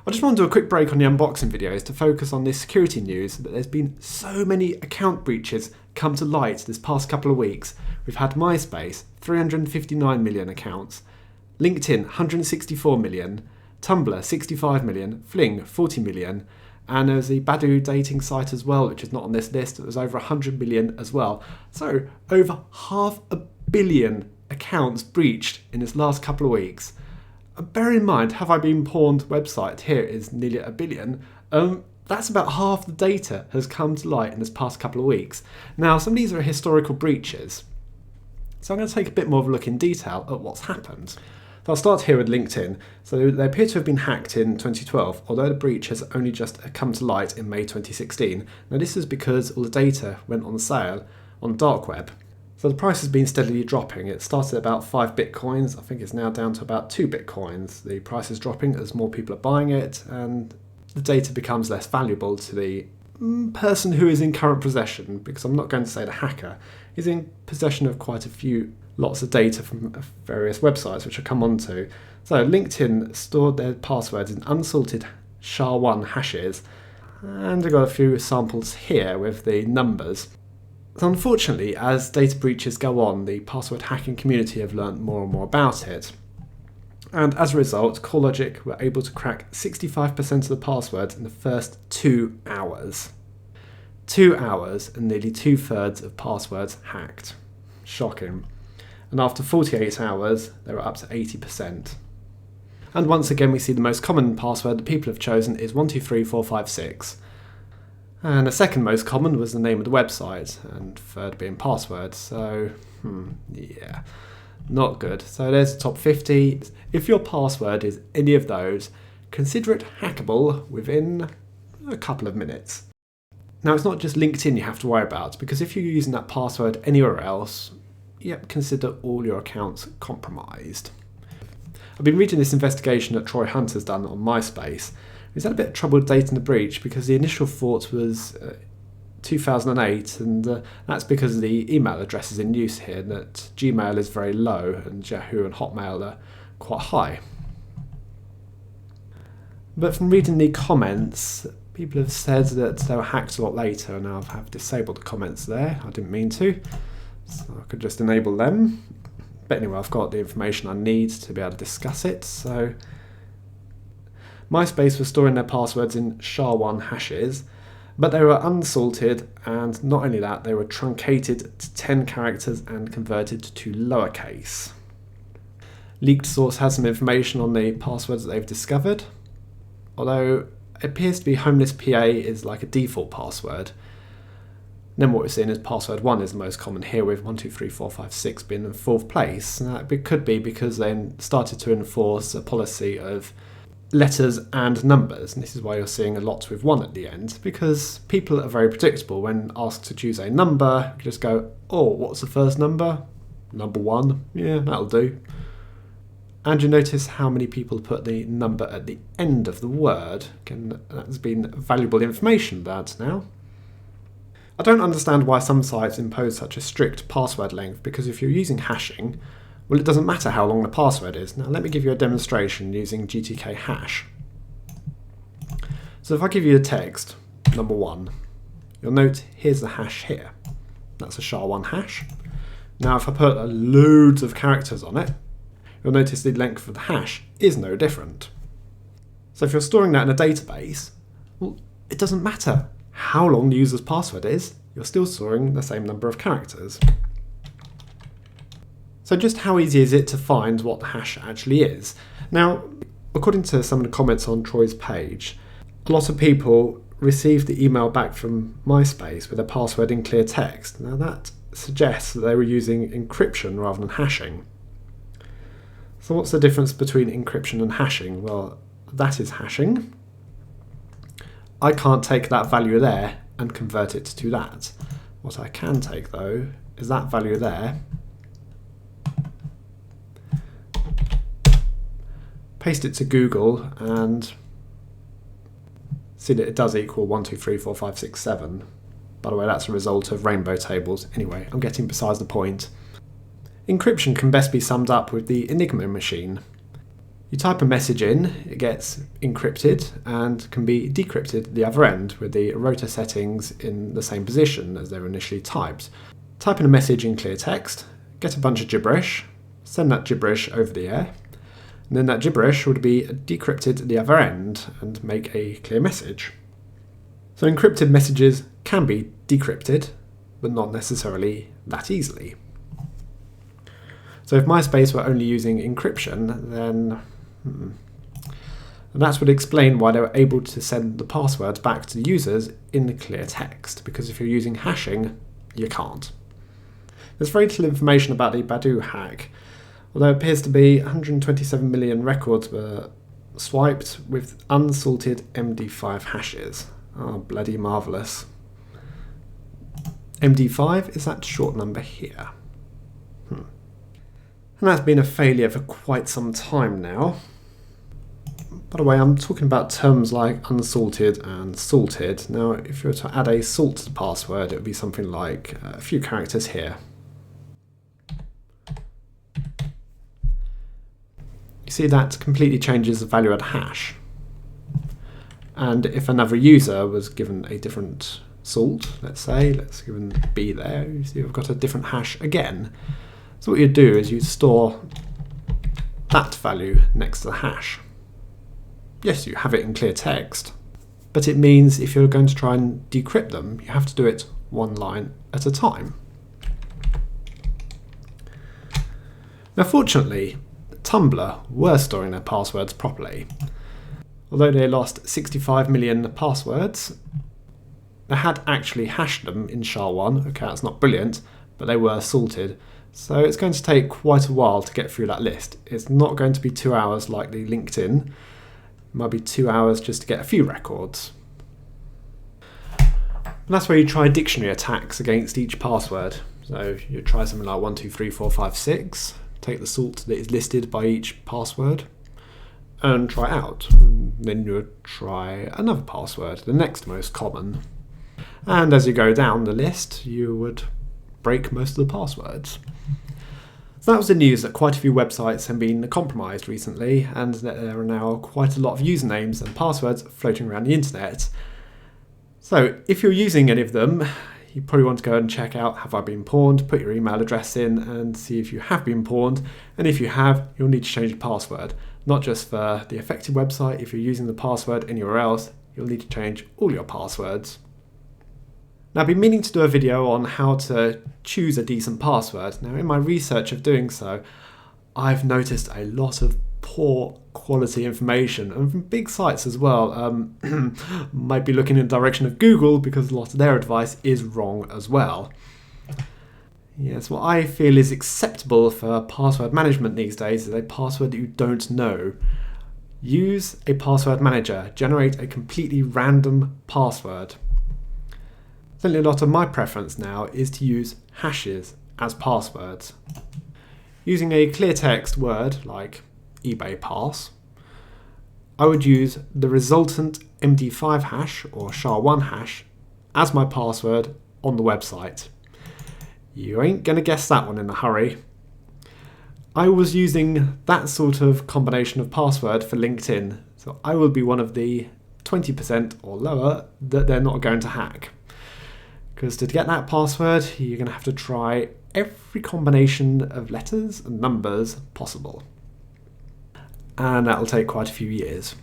I just want to do a quick break on the unboxing videos to focus on this security news that there's been so many account breaches come to light this past couple of weeks. We've had MySpace, 359 million accounts, LinkedIn, 164 million, Tumblr, 65 million, Fling, 40 million, and there's the Badoo dating site as well, which is not on this list. It was over 100 million as well. So over 500 million accounts breached in this last couple of weeks. Bear in mind, Have I Been Pawned website here is nearly 1 billion. That's about half the data has come to light in this past couple of weeks. Now, some of these are historical breaches. So I'm going to take a bit more of a look in detail at what's happened. So I'll start here with LinkedIn. So they appear to have been hacked in 2012, although the breach has only just come to light in May 2016. Now this is because all the data went on sale on the dark web. So the price has been steadily dropping. It started at about 5 bitcoins. I think it's now down to about 2 bitcoins. The price is dropping as more people are buying it, and the data becomes less valuable to the person who is in current possession, because I'm not going to say the hacker is in possession of quite a few lots of data from various websites, which I'll come on to. So LinkedIn stored their passwords in unsalted SHA-1 hashes, and I've got a few samples here with the numbers. So unfortunately, as data breaches go on, the password hacking community have learnt more and more about it. And as a result, CoreLogic were able to crack 65% of the passwords in the first 2 hours. 2 hours and nearly 2/3 of passwords hacked. Shocking. And after 48 hours, they were up to 80%. And once again, we see the most common password that people have chosen is 123456. And the second most common was the name of the website, and third being password. So, yeah, not good. So there's the top 50. If your password is any of those, consider it hackable within a couple of minutes. Now, it's not just LinkedIn you have to worry about, because if you're using that password anywhere else, consider all your accounts compromised. I've been reading this investigation that Troy Hunt has done on MySpace. He's had a bit of trouble with dating the breach because the initial thought was 2008, and that's because of the email addresses in use here, that Gmail is very low and Yahoo and Hotmail are quite high. But from reading the comments, people have said that they were hacked a lot later, and now I've disabled the comments there. I didn't mean to, so I could just enable them. But anyway, I've got the information I need to be able to discuss it. So MySpace was storing their passwords in SHA-1 hashes, but they were unsalted, and not only that, they were truncated to 10 characters and converted to lowercase. Leaked Source has some information on the passwords that they've discovered, although it appears to be Homeless PA is like a default password. Then what we're seeing is password 1 is the most common here, with 123456 being in 4th place. And that could be because they started to enforce a policy of letters and numbers, and this is why you're seeing a lot with 1 at the end, because people are very predictable. When asked to choose a number, you just go, oh, what's the first number? Number 1, yeah, that'll do. And you notice how many people put the number at the end of the word. Again, that's been valuable information that now. I don't understand why some sites impose such a strict password length, because if you're using hashing, well, it doesn't matter how long the password is. Now let me give you a demonstration using GTK hash. So if I give you a text, number 1, you'll note here's the hash here. That's a SHA-1 hash. Now if I put loads of characters on it, you'll notice the length of the hash is no different. So if you're storing that in a database, well, it doesn't matter how long the user's password is, you're still storing the same number of characters. So just how easy is it to find what the hash actually is? Now, according to some of the comments on Troy's page, a lot of people received the email back from MySpace with a password in clear text. Now that suggests that they were using encryption rather than hashing. So what's the difference between encryption and hashing? Well, that is hashing. I can't take that value there and convert it to that. What I can take, though, is that value there, paste it to Google, and see that it does equal 1, 2, 3, 4, 5, 6, 7. By the way, that's a result of rainbow tables. Anyway, I'm getting besides the point. Encryption can best be summed up with the Enigma machine. You type a message in, it gets encrypted and can be decrypted at the other end with the rotor settings in the same position as they were initially typed. Type in a message in clear text, get a bunch of gibberish, send that gibberish over the air, and then that gibberish would be decrypted at the other end and make a clear message. So encrypted messages can be decrypted, but not necessarily that easily. So if MySpace were only using encryption, then and that would explain why they were able to send the passwords back to the users in the clear text, because if you're using hashing, you can't. There's very little information about the Baidu hack, although it appears to be 127 million records were swiped with unsalted MD5 hashes. Oh, bloody marvellous. MD5 is that short number here. And that's been a failure for quite some time now. By the way, I'm talking about terms like unsalted and salted. Now, if you were to add a salt to the password, it would be something like a few characters here. You see, that completely changes the value at hash. And if another user was given a different salt, let's give them B there, you see I've got a different hash again. So what you'd do is you'd store that value next to the hash. Yes, you have it in clear text, but it means if you're going to try and decrypt them, you have to do it one line at a time. Now, fortunately, Tumblr were storing their passwords properly. Although they lost 65 million passwords, they had actually hashed them in SHA-1. Okay, that's not brilliant, but they were salted. So it's going to take quite a while to get through that list. It's not going to be 2 hours like the LinkedIn. It might be 2 hours just to get a few records. And that's where you try dictionary attacks against each password. So you try something like 1, 2, 3, 4, 5, 6. Take the salt that is listed by each password and try it out. And then you would try another password, the next most common. And as you go down the list, you would break most of the passwords. So that was the news that quite a few websites have been compromised recently, and that there are now quite a lot of usernames and passwords floating around the internet. So if you're using any of them, you probably want to go and check out, have I been pawned, put your email address in and see if you have been pawned. And if you have, you'll need to change the password. Not just for the affected website, if you're using the password anywhere else, you'll need to change all your passwords. Now, I've been meaning to do a video on how to choose a decent password. Now, in my research of doing so, I've noticed a lot of poor quality information, and from big sites as well. Might be looking in the direction of Google because a lot of their advice is wrong as well. Yes, what I feel is acceptable for password management these days is a password that you don't know. Use a password manager, generate a completely random password. Certainly a lot of my preference now is to use hashes as passwords. Using a clear text word like eBay pass, I would use the resultant MD5 hash or SHA-1 hash as my password on the website. You ain't going to guess that one in a hurry. I was using that sort of combination of password for LinkedIn, so I will be one of the 20% or lower that they're not going to hack. Because to get that password, you're going to have to try every combination of letters and numbers possible. And that'll take quite a few years.